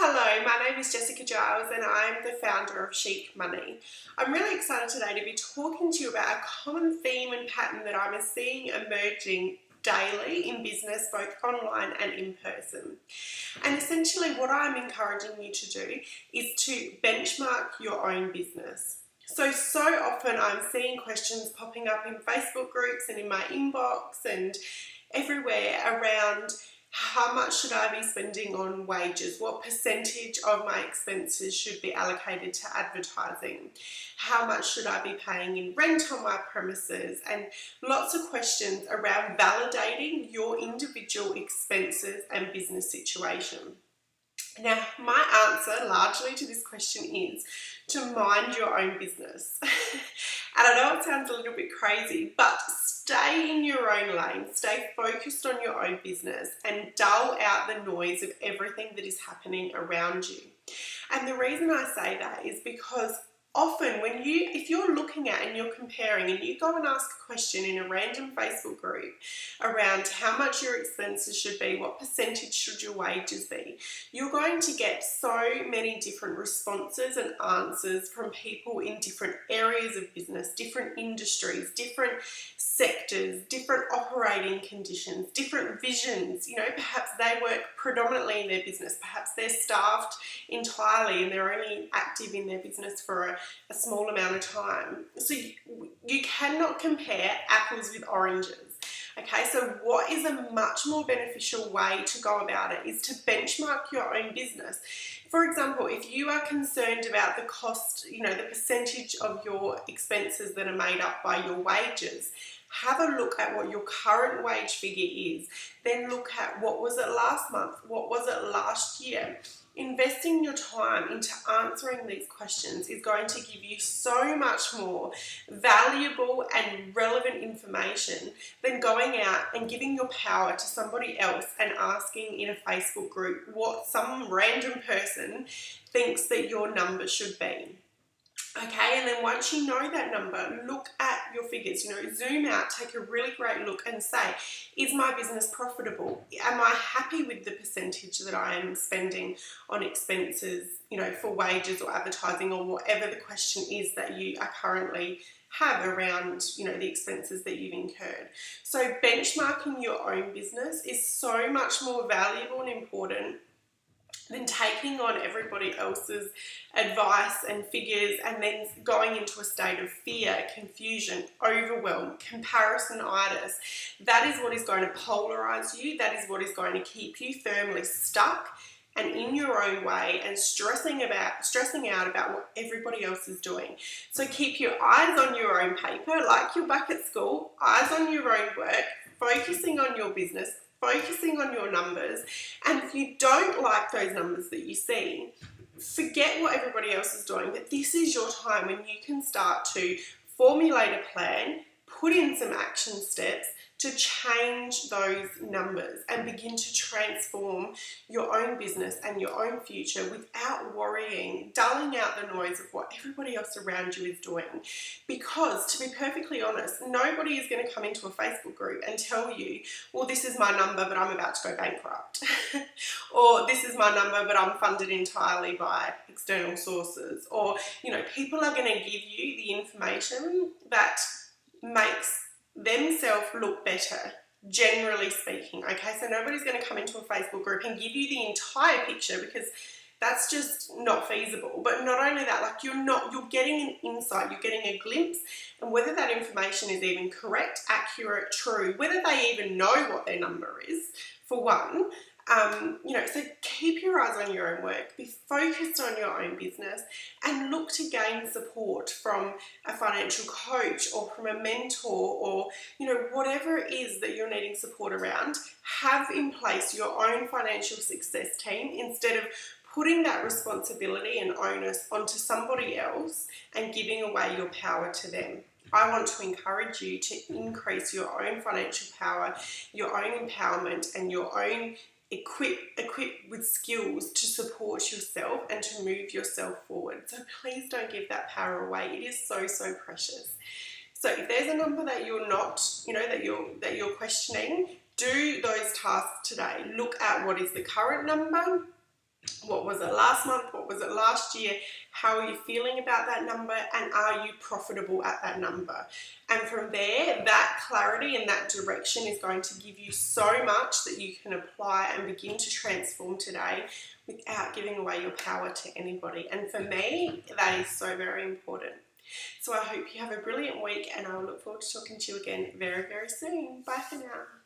Hello, my name is Jessica Giles and I'm the founder of Chic Money. I'm really excited today to be talking to you about a common theme and pattern that I'm seeing emerging daily in business, both online and in person. And essentially what I'm encouraging you to do is to benchmark your own business. So often I'm seeing questions popping up in Facebook groups and in my inbox and everywhere around how much should I be spending on wages? What percentage of my expenses should be allocated to advertising? How much should I be paying in rent on my premises? And lots of questions around validating your individual expenses and business situation. Now, my answer largely to this question is to mind your own business. And I know it sounds a little bit crazy, but stay in your own lane, stay focused on your own business and dull out the noise of everything that is happening around you. And the reason I say that is because often if you're looking at and you're comparing and you go and ask a question in a random Facebook group around how much your expenses should be, what percentage should your wages be, you're going to get so many different responses and answers from people in different areas of business, different industries, different sectors, different operating conditions, different visions. Perhaps they work predominantly in their business, perhaps they're staffed entirely and they're only active in their business for a small amount of time. So you cannot compare apples with oranges. Okay, so what is a much more beneficial way to go about it is to benchmark your own business. For example, if you are concerned about the cost, the percentage of your expenses that are made up by your wages, have a look at what your current wage figure is. Then look at what was it last month, what was it last year. Investing your time into answering these questions is going to give you so much more valuable and relevant information than going out and giving your power to somebody else and asking in a Facebook group what some random person thinks that your number should be. Okay, and then once you know that number, look at your figures, zoom out, take a really great look and say, is my business profitable? Am I happy with the percentage that I am spending on expenses, for wages or advertising or whatever the question is that you are currently have around, the expenses that you've incurred. So benchmarking your own business is so much more valuable and important than taking on everybody else's advice and figures and then going into a state of fear, confusion, overwhelm, comparisonitis. That is what is going to polarize you. That is what is going to keep you firmly stuck and in your own way and stressing out about what everybody else is doing. So keep your eyes on your own paper, like you're back at school, eyes on your own work, focusing on your business, focusing on your numbers. And if you don't like those numbers that you see, forget what everybody else is doing, but this is your time when you can start to formulate a plan, put in some action steps to change those numbers and begin to transform your own business and your own future without worrying, dulling out the noise of what everybody else around you is doing. Because to be perfectly honest, nobody is going to come into a Facebook group and tell you, well, this is my number, but I'm about to go bankrupt. Or this is my number, but I'm funded entirely by external sources. Or, people are going to give you the information that makes themselves look better, generally speaking. Okay, so nobody's going to come into a Facebook group and give you the entire picture because that's just not feasible. But not only that, you're getting an insight, you're getting a glimpse, and whether that information is even correct, accurate, true, whether they even know what their number is, for one. So keep your eyes on your own work, be focused on your own business and look to gain support from a financial coach or from a mentor or, whatever it is that you're needing support around. Have in place your own financial success team instead of putting that responsibility and onus onto somebody else and giving away your power to them. I want to encourage you to increase your own financial power, your own empowerment and your own equipped with skills to support yourself and to move yourself forward. So please don't give that power away. It is so precious. So if there's a number that you're not, that you're questioning, do those tasks today. Look at what is the current number, What was it last month? What was it last year? How are you feeling about that number? And are you profitable at that number? And from there, that clarity and that direction is going to give you so much that you can apply and begin to transform today without giving away your power to anybody. And for me, that is so very important. So I hope you have a brilliant week, and I'll look forward to talking to you again very, very soon. Bye for now.